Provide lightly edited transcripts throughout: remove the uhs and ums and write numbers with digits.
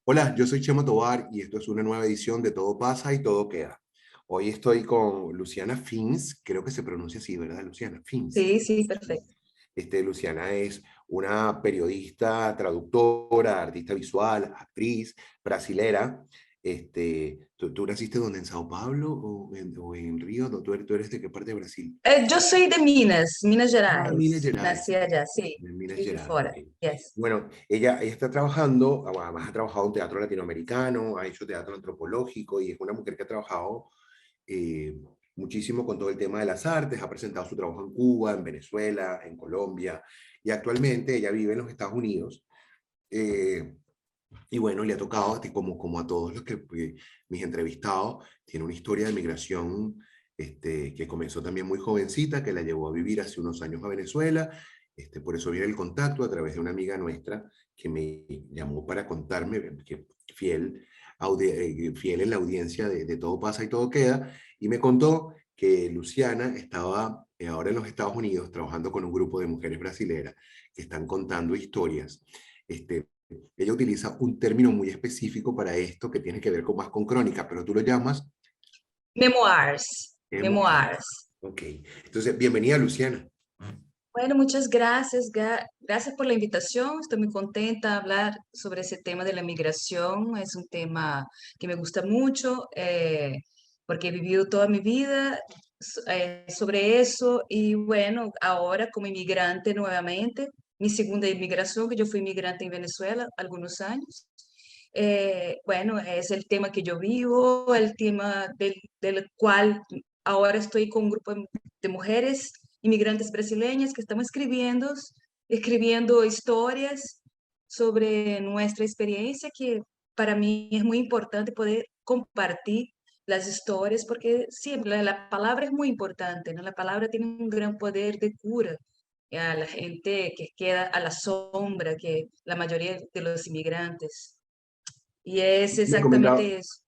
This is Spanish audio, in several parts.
Hola, yo soy Chemo Tovar y esto es una nueva edición de Todo pasa y todo queda. Hoy estoy con Luciana Fins, creo que se pronuncia así, ¿verdad, Luciana? Fins. Sí, sí, perfecto. Luciana es una periodista, traductora, artista visual, actriz, brasilera. ¿Tú naciste donde, en Sao Paulo o en Río? ¿No? ¿Tú eres de qué parte de Brasil? Yo soy de Minas, Minas Ah, Minas Gerais. Gerais, Nací allá, sí. de Minas Viví Gerais, fora. ok. Yes. Bueno, ella está trabajando, además ha trabajado en teatro latinoamericano, ha hecho teatro antropológico y es una mujer que ha trabajado eh, muchísimo con todo el tema de las artes, ha presentado su trabajo en Cuba, en Venezuela, en Colombia y actualmente ella vive en los Estados Unidos. eh, y bueno, le ha tocado, como a todos los que mis entrevistados, tiene una historia de migración que comenzó también muy jovencita, que la llevó a vivir hace unos años a Venezuela. Por eso viene el contacto a través de una amiga nuestra que me llamó para contarme, que fiel, fiel en la audiencia de Todo pasa y todo queda, y me contó que Luciana estaba ahora en los Estados Unidos trabajando con un grupo de mujeres brasileras que están contando historias. Ella utiliza un término muy específico para esto que tiene que ver más con crónica, pero tú lo llamas Memoirs, memoir. memoirs. Ok, entonces bienvenida Luciana. Bueno, muchas gracias. Gracias por la invitación. Estoy muy contenta de hablar sobre ese tema de la migración. Es un tema que me gusta mucho porque he vivido toda mi vida sobre eso y bueno, ahora como inmigrante nuevamente, mi segunda inmigración, que yo fui inmigrante en Venezuela algunos años. Bueno, es el tema que yo vivo, el tema del cual ahora estoy con un grupo de mujeres inmigrantes brasileñas que estamos escribiendo historias sobre nuestra experiencia, que para mí es muy importante poder compartir las historias, porque siempre la palabra es muy importante, ¿no? La palabra tiene un gran poder de cura a la gente que queda a la sombra, que la mayoría de los inmigrantes. Y es Me comentaba, exactamente eso.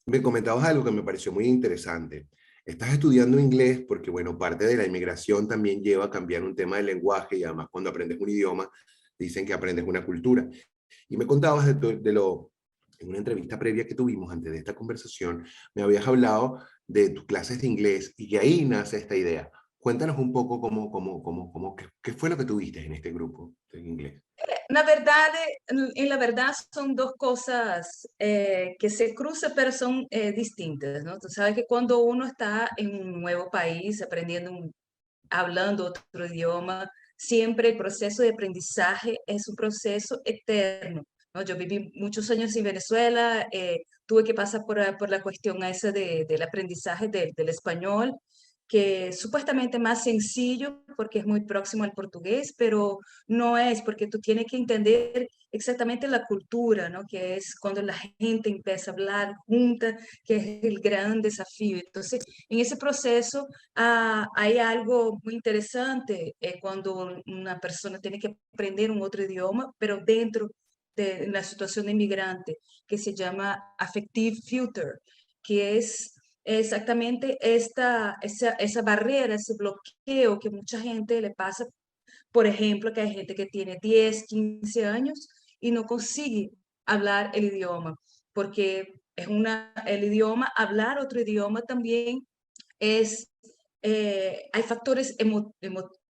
me comentabas algo que me pareció muy interesante. Estás estudiando inglés porque, bueno, parte de la inmigración también lleva a cambiar un tema del lenguaje y además cuando aprendes un idioma, dicen que aprendes una cultura. Y me contabas en una entrevista previa que tuvimos antes de esta conversación, me habías hablado de tus clases de inglés y que ahí nace esta idea. Cuéntanos un poco qué fue lo que tuviste en este grupo de inglés. Na verdade, la verdad son dos cosas que se cruzan, pero son distintas, ¿no? Tú sabes que cuando uno está en un nuevo país, hablando otro idioma, siempre el proceso de aprendizaje es un proceso eterno, ¿no? Yo viví muchos años en Venezuela, tuve que pasar por la cuestión esa del aprendizaje del español, que supuestamente es más sencillo porque es muy próximo al portugués, pero no es, porque tú tienes que entender exactamente la cultura, ¿no? Que es cuando la gente empieza a hablar junta, que es el gran desafío. Entonces, en ese proceso hay algo muy interesante cuando una persona tiene que aprender un otro idioma, pero dentro de la situación de inmigrante, que se llama affective filter, que es exactamente esa barrera, ese bloqueo que mucha gente le pasa. Por ejemplo, que hay gente que tiene 10, 15 años y no consigue hablar el idioma, porque el idioma, hablar otro idioma también es, hay factores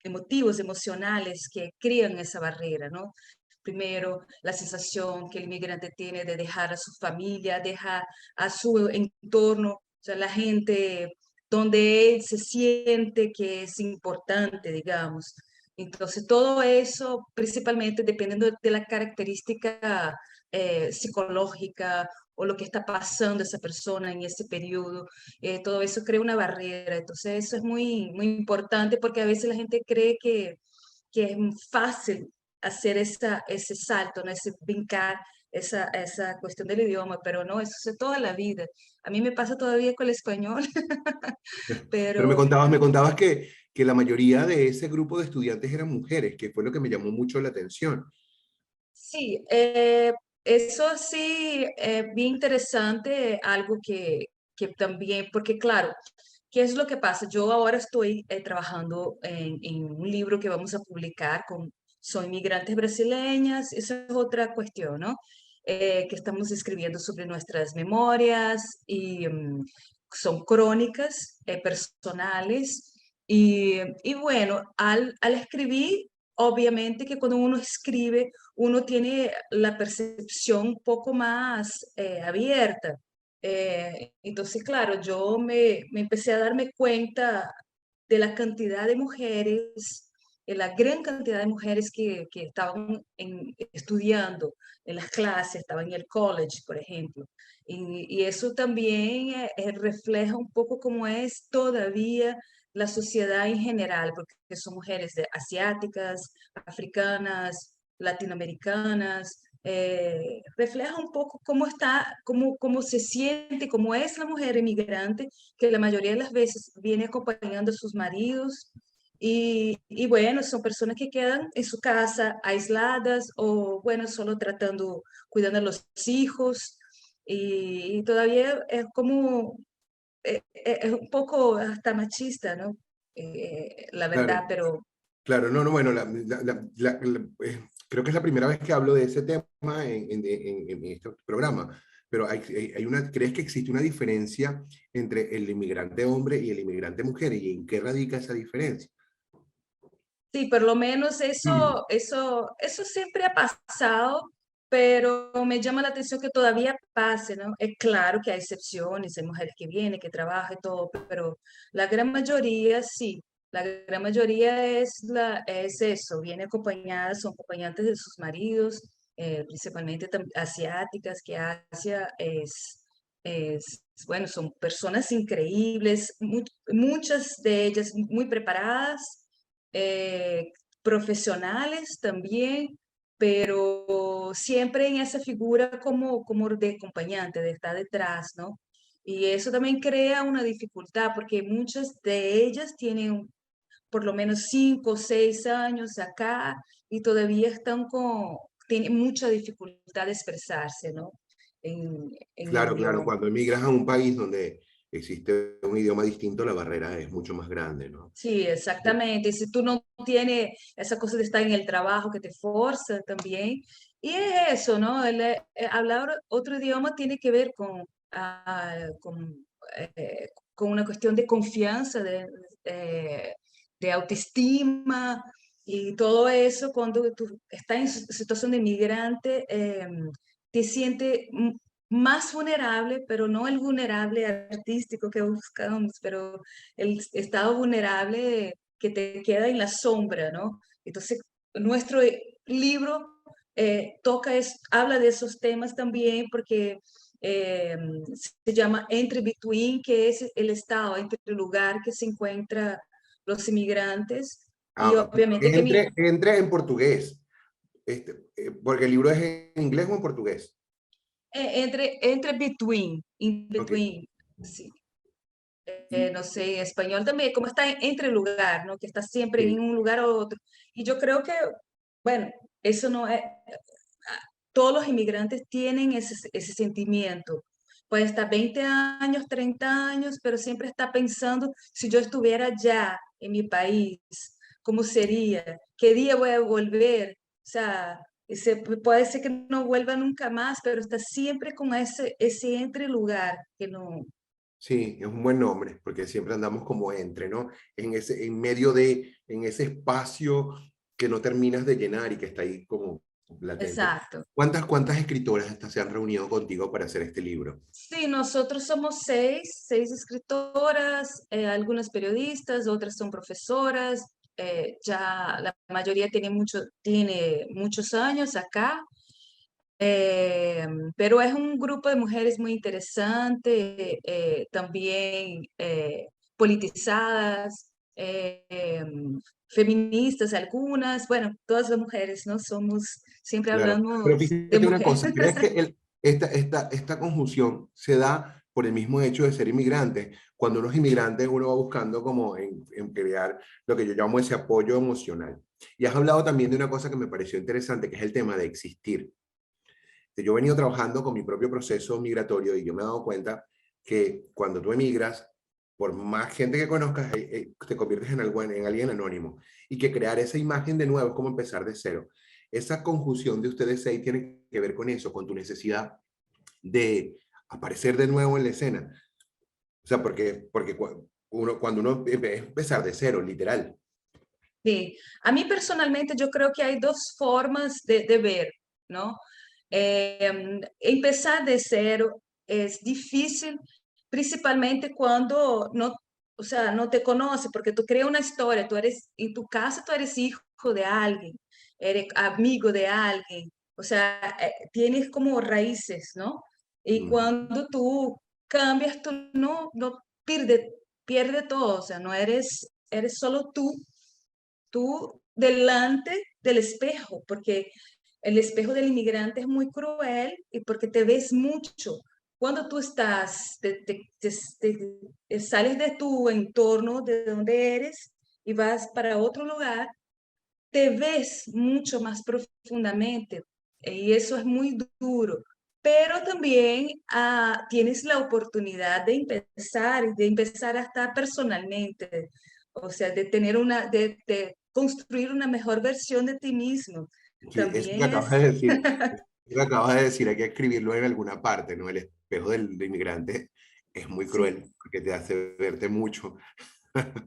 emotivos, emocionales que crean esa barrera, ¿no? Primero, la sensación que el inmigrante tiene de dejar a su familia, dejar a su entorno, o sea, la gente donde él se siente que es importante, digamos. Entonces, todo eso, principalmente dependiendo de la característica psicológica o lo que está pasando esa persona en ese periodo, todo eso crea una barrera. Entonces, eso es muy, muy importante porque a veces la gente cree que es fácil hacer ese salto, ¿no? Ese brincar, esa cuestión del idioma, pero no, eso es toda la vida. A mí me pasa todavía con el español, Pero pero me contabas que la mayoría de ese grupo de estudiantes eran mujeres, que fue lo que me llamó mucho la atención. sí, eso sí, bien interesante, algo que también, porque claro, ¿qué es lo que pasa? Yo ahora estoy trabajando en un libro que vamos a publicar con, son inmigrantes brasileñas, esa es otra cuestión, ¿no? que estamos escribiendo sobre nuestras memorias y son crónicas personales. Y bueno, al escribir, obviamente que cuando uno escribe, uno tiene la percepción un poco más abierta. Entonces, claro, yo me empecé a darme cuenta de la cantidad de mujeres, de la gran cantidad de mujeres que estaban estudiando en las clases, estaban en el college, por ejemplo. Y eso también refleja un poco cómo es todavía la sociedad en general, porque son mujeres asiáticas, africanas, latinoamericanas, refleja un poco cómo está, cómo se siente, cómo es la mujer inmigrante, que la mayoría de las veces viene acompañando a sus maridos. Y bueno, son personas que quedan en su casa aisladas o bueno, solo tratando, cuidando a los hijos. Y todavía es como, es un poco hasta machista, ¿no? La verdad, Claro, pero claro, no, no, bueno, creo que es la primera vez que hablo de ese tema en este programa, pero ¿crees que existe una diferencia entre el inmigrante hombre y el inmigrante mujer? ¿Y en qué radica esa diferencia? sí, por lo menos Mm. eso siempre ha pasado, pero me llama la atención que todavía pase, ¿no? Es claro que hay excepciones, hay mujeres que vienen, que trabajan y todo, pero la gran mayoría sí. La gran mayoría es eso, viene acompañadas, son acompañantes de sus maridos, principalmente asiáticas, que Asia bueno, son personas increíbles, muchas de ellas muy preparadas, eh, profesionales también, pero siempre en esa figura como de acompañante, de estar detrás, ¿no? Y eso también crea una dificultad porque muchas de ellas tienen por lo menos 5 o 6 años acá y todavía tienen mucha dificultad de expresarse, ¿no? En el Claro, claro, idioma. cuando emigras a un país donde existe un idioma distinto, la barrera es mucho más grande, ¿no? Sí, exactamente. Si tú no tienes esa cosa de estar en el trabajo que te forza también. Y es eso, ¿no? Hablar otro idioma tiene que ver con una cuestión de confianza, eh, de autoestima y todo eso. Cuando tú estás en situación de inmigrante, te sientes más vulnerable, pero no el vulnerable artístico que buscamos, pero el estado vulnerable que te queda en la sombra, ¿no? Entonces, nuestro libro habla de esos temas también porque eh, se llama Entre Between, que es el estado, entre el lugar que se encuentran los inmigrantes y Ah, obviamente que entre en portugués, porque el libro es en inglés o en portugués. entre between, in Ok, between, sí. No sé, en español también, como está entre lugar, ¿no? Que está siempre en sí, un lugar o otro. Y yo creo que, bueno, eso no es, todos los inmigrantes tienen ese sentimiento. Puede estar 20 años, 30 años, pero siempre está pensando, si yo estuviera ya en mi país, ¿cómo sería? ¿Qué día voy a volver? O sea, puede ser que no vuelva nunca más, pero está siempre con ese entre lugar que no. sí, es un buen nombre, porque siempre andamos como entre, ¿no? En medio de, en ese espacio que no terminas de llenar y que está ahí como latente. Exacto. ¿Cuántas escritoras estas se han reunido contigo para hacer este libro? Sí, nosotros somos seis escritoras, algunas periodistas, otras son profesoras, ya la mayoría tiene muchos años acá, eh, pero es un grupo de mujeres muy interesante, también politizadas, feministas algunas, bueno, todas las mujeres, ¿no? Somos, siempre Claro, pero hablamos de fíjate una mujeres. cosa, ¿crees que esta conjunción se da por el mismo hecho de ser inmigrante? Cuando uno es inmigrante, uno va buscando como en crear lo que yo llamo ese apoyo emocional. Y has hablado también de una cosa que me pareció interesante, que es el tema de existir. Yo he venido trabajando con mi propio proceso migratorio y yo me he dado cuenta que cuando tú emigras, por más gente que conozcas, te conviertes en alguien anónimo y que crear esa imagen de nuevo es como empezar de cero. esa conjunción de ustedes seis tiene que ver con eso, con tu necesidad de aparecer de nuevo en la escena. O sea, porque cuando uno es empezar de cero, literal. Sí, a mí personalmente yo creo que hay dos formas de ver, ¿no? Empezar de cero es difícil, principalmente cuando no, o sea, no te conoce, porque tú creas una historia, tú eres, en tu casa tú eres hijo de alguien, eres amigo de alguien, o sea, tienes como raíces, ¿no? Y Ujú. cuando tú cambias, tú no pierde todo, o sea, no eres, eres solo tú delante del espejo, porque el espejo del inmigrante es muy cruel y porque te ves mucho. Cuando tú estás, sales de tu entorno, de donde eres, y vas para otro lugar, te ves mucho más profundamente y eso es muy duro. Pero también tienes la oportunidad de empezar a estar personalmente, o sea, de tener de construir una mejor versión de ti mismo. Sí, eso que También acabas es, de decir, eso que acabas de decir, hay que escribirlo en alguna parte, ¿no? El espejo del inmigrante es muy sí, cruel porque te hace verte mucho.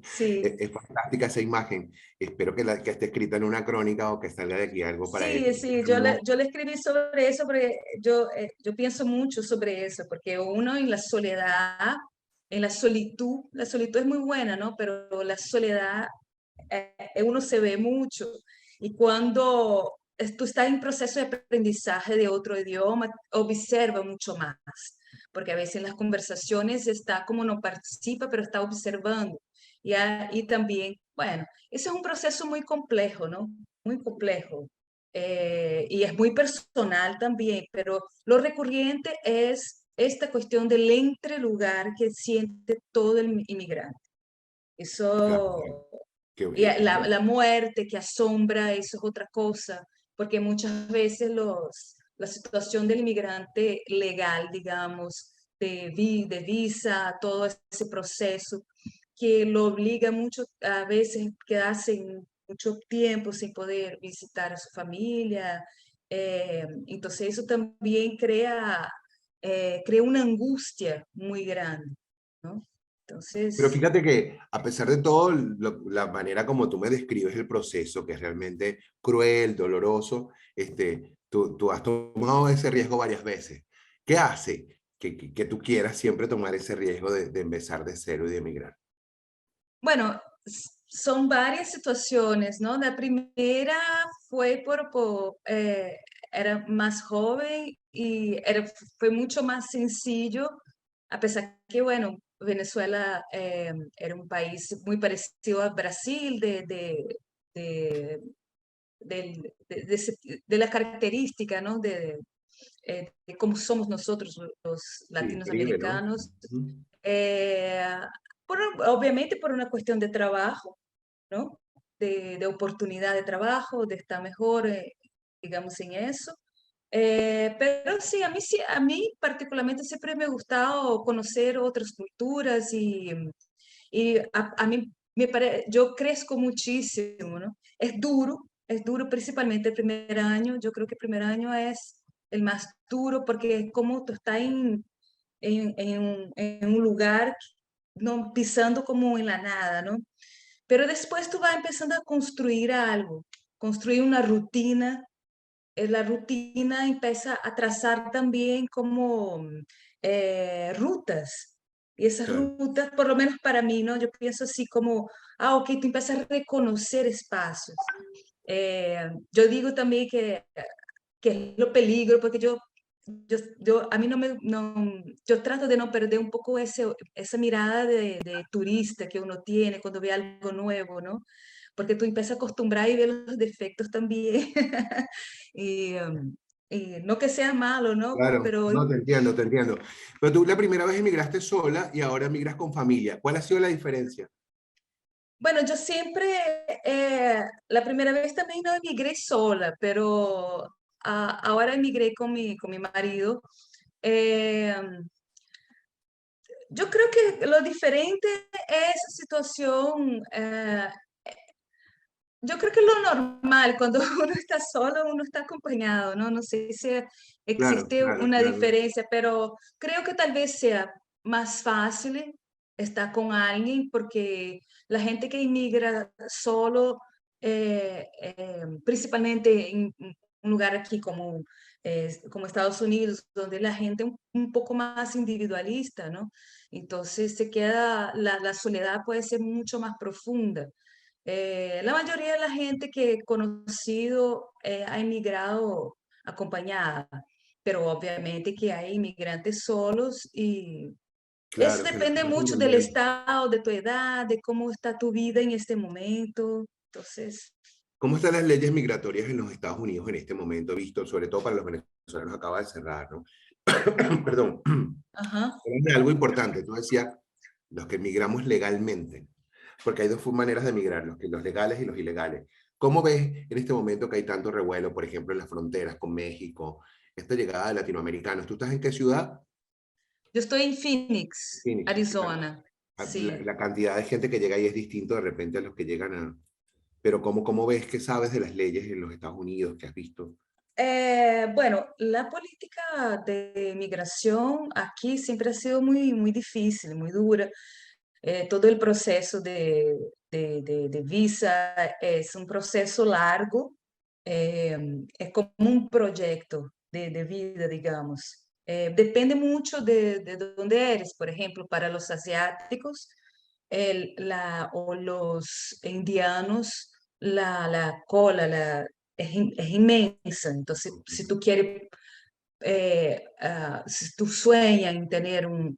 sí. Es fantástica esa imagen. Espero que esté escrita en una crónica o que salga de aquí algo para Sí, él. sí, yo le escribí sobre eso, porque yo pienso mucho sobre eso, porque uno en la soledad, en la solitud es muy buena, ¿no? Pero la soledad, uno se ve mucho. Y cuando tú estás en proceso de aprendizaje de otro idioma, observa mucho más, porque a veces en las conversaciones está como no participa, pero está observando. Y también, bueno, ese es un proceso muy complejo, ¿no? Muy complejo. Y es muy personal también, pero lo recurrente es esta cuestión del entrelugar que siente todo el inmigrante. Claro, Eso, que, y la muerte que asombra, eso es otra cosa, porque muchas veces la situación del inmigrante legal, digamos, de visa, todo ese proceso, que lo obliga mucho a veces quedarse mucho tiempo sin poder visitar a su familia. Entonces eso también crea una angustia muy grande, ¿no? pero Entonces, fíjate que a pesar de todo, la manera como tú me describes el proceso, que es realmente cruel, doloroso, tú has tomado ese riesgo varias veces. ¿Qué hace que tú quieras siempre tomar ese riesgo de empezar de cero y de emigrar? bueno, son varias situaciones, ¿no? La primera fue era más joven y fue mucho más sencillo, a pesar que, bueno, Venezuela era un país muy parecido a Brasil, de, de la característica, ¿no? De cómo somos nosotros los Sí, Caribe, ¿no? latinoamericanos. Ujú. Eh, Obviamente por una cuestión de trabajo, ¿no? De oportunidad de trabajo, de estar mejor, digamos, en eso. Pero sí, a mí particularmente siempre me ha gustado conocer otras culturas y a mí yo crezco muchísimo, ¿no? Es duro principalmente el primer año. Yo creo que el primer año es el más duro porque es como tú estás en un lugar, no pisando como en la nada, ¿no? Pero después tú vas empezando a construir algo, construir una rutina. La rutina empieza a trazar también como rutas. Y esas Claro. rutas, por lo menos para mí, ¿no? Yo pienso así como, ok, tú empiezas a reconocer espacios. Yo digo también que es lo peligro, porque a mí no me, no, yo trato de no perder un poco esa mirada de turista que uno tiene cuando ve algo nuevo, ¿no? Porque tú empiezas a acostumbrar y ver los defectos también. y, y no que sea malo, ¿no? Claro, Pero no te entiendo, te entiendo. Pero tú la primera vez emigraste sola y ahora emigras con familia. ¿Cuál ha sido la diferencia? bueno, yo siempre, la primera vez también no emigré sola, pero ahora emigré con mi marido. Eh, Yo creo que lo diferente es situación, Yo creo que es lo normal, cuando uno está solo, uno está acompañado, ¿no? No sé si Claro, existe claro, una claro, diferencia, pero creo que tal vez sea más fácil estar con alguien porque la gente que inmigra solo, principalmente en un lugar aquí como Estados Unidos, donde la gente un poco más individualista, ¿no? Entonces se queda, la soledad puede ser mucho más profunda. La mayoría de la gente que he conocido ha emigrado acompañada, pero obviamente que hay inmigrantes solos y eso claro, que lo depende conocen mucho del también. estado, de tu edad, de cómo está tu vida en este momento. Entonces, ¿Cómo están las leyes migratorias en los Estados Unidos en este momento, visto, sobre todo para los venezolanos? Acaba de cerrar, ¿no? Perdón. ajá. Hablame de algo importante. Tú decías, los que migramos legalmente, porque hay dos maneras de migrar, los legales y los ilegales. ¿Cómo ves en este momento que hay tanto revuelo, por ejemplo, en las fronteras con México, esta llegada de latinoamericanos? ¿Tú estás en qué ciudad? Yo estoy en Phoenix, Phoenix. Arizona. Sí. La cantidad de gente que llega ahí es distinto de repente a los que llegan a... Pero ¿cómo ves que sabes de las leyes en los Estados Unidos que has visto? Bueno, la política de migración aquí siempre ha sido muy difícil, muy dura. Todo el proceso de visa es un proceso largo, eh, es como un proyecto de vida, digamos. Depende mucho de dónde eres. Por ejemplo, para los asiáticos o los indianos, la cola es inmensa. Entonces, si tú quieres si tú sueñas en tener un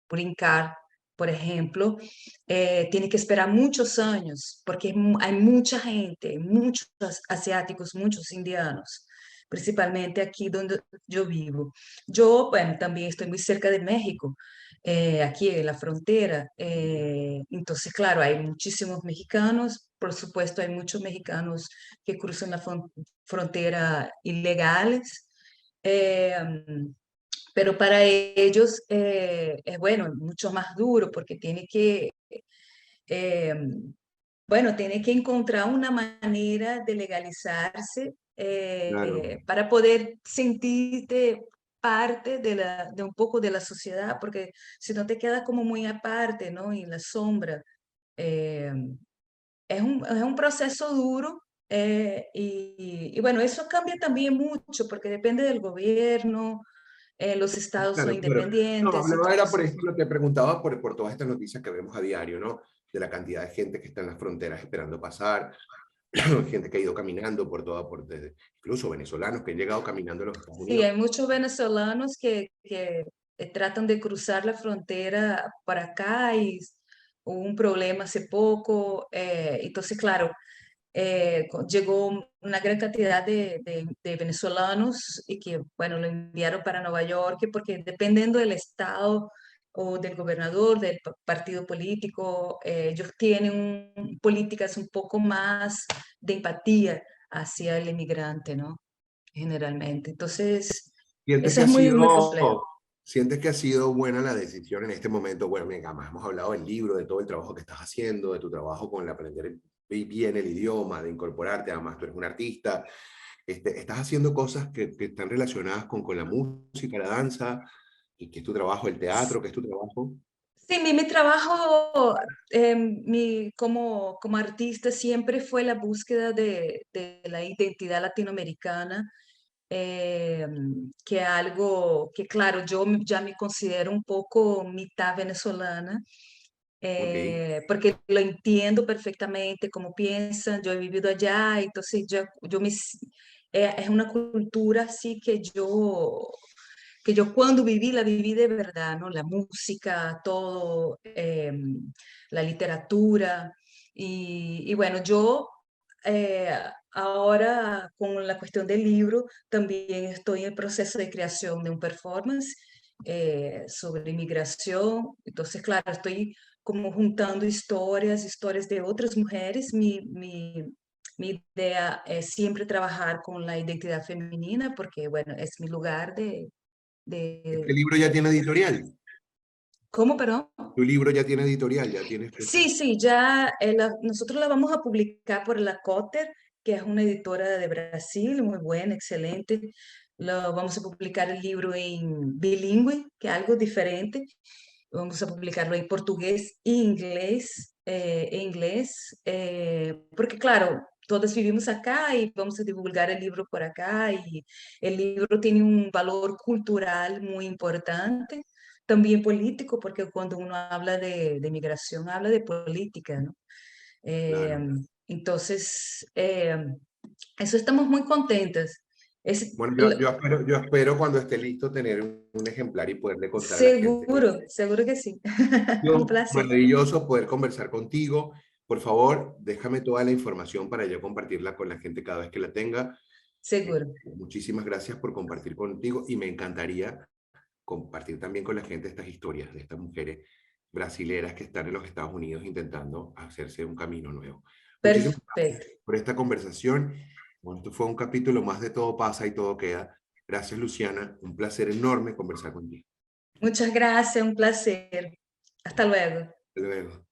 green card, por ejemplo, tienes que esperar muchos años porque hay mucha gente, muchos asiáticos, muchos indianos, principalmente aquí donde yo vivo. Yo, bueno, también estoy muy cerca de México, aquí en la frontera. Entonces, claro, hay muchísimos mexicanos. Por supuesto, hay muchos mexicanos que cruzan la frontera ilegales. Eh, pero para ellos es bueno, es mucho más duro porque eh, tiene que encontrar una manera de legalizarse Claro, para poder sentirte parte de un poco de la sociedad, porque si no te quedas como muy aparte, ¿no? En la sombra. Eh, es un proceso duro y bueno, eso cambia también mucho porque depende del gobierno, los estados son claro, claro. No, independientes, hablaba era por entonces, ejemplo, te preguntaba por todas estas noticias que vemos a diario, ¿no? De la cantidad de gente que está en las fronteras esperando pasar, gente que ha ido caminando por toda, incluso venezolanos que han llegado caminando a los Estados sí, Unidos. hay muchos venezolanos que tratan de cruzar la frontera para acá y hubo un problema hace poco, entonces, claro, llegó una gran cantidad de venezolanos y que, bueno, lo enviaron para Nueva York porque dependiendo del estado o del gobernador, del partido político, ellos tienen políticas un poco más de empatía hacia el inmigrante, ¿no? Generalmente. Entonces, ¿Sientes eso que es muy complejo. sientes que ha sido buena la decisión en este momento? Bueno, venga, más hemos hablado del libro, de todo el trabajo que estás haciendo, de tu trabajo con el aprender bien el idioma, de incorporarte, además tú eres un artista, estás haciendo cosas que están relacionadas con la música, la danza, y que es tu trabajo, el teatro, que es tu trabajo. Sí, mi trabajo como artista siempre fue la búsqueda de la identidad latinoamericana, que algo que, claro, yo ya me considero un poco mitad venezolana, Ok. porque lo entiendo perfectamente cómo piensan, yo he vivido allá, entonces es una cultura así que yo cuando viví, la viví de verdad, ¿no? La música, todo, la literatura. Y bueno, yo eh, ahora con la cuestión del libro, también estoy en el proceso de creación de un performance sobre inmigración. Entonces, claro, estoy como juntando historias de otras mujeres. Mi idea es siempre trabajar con la identidad femenina porque, bueno, es mi lugar Este de... libro ya tiene editorial. ¿Cómo, perdón? Tu libro ya tiene editorial, ya tiene fecha. Sí, sí, ya nosotros la vamos a publicar por la Cotter, que es una editora de Brasil, muy buena, excelente. Vamos a publicar el libro en bilingüe, que es algo diferente. Vamos a publicarlo en portugués e inglés, porque claro, todas vivimos acá y vamos a divulgar el libro por acá y el libro tiene un valor cultural muy importante, también político, porque cuando uno habla de migración, habla de política, ¿no? Eh, Claro. entonces, eso estamos muy contentas. Es, Bueno, yo espero cuando esté listo tener un ejemplar y poderle contar a la gente. seguro, seguro que sí. Un placer. Maravilloso poder conversar contigo. Por favor, déjame toda la información para yo compartirla con la gente cada vez que la tenga. Seguro. Muchísimas gracias por compartir contigo y me encantaría compartir también con la gente estas historias de estas mujeres brasileras que están en los Estados Unidos intentando hacerse un camino nuevo. Muchísimas gracias Perfecto. por esta conversación. Bueno, esto fue un capítulo más de Todo pasa y todo queda. Gracias, Luciana. Un placer enorme conversar contigo. Muchas gracias, un placer. Hasta luego. Hasta luego.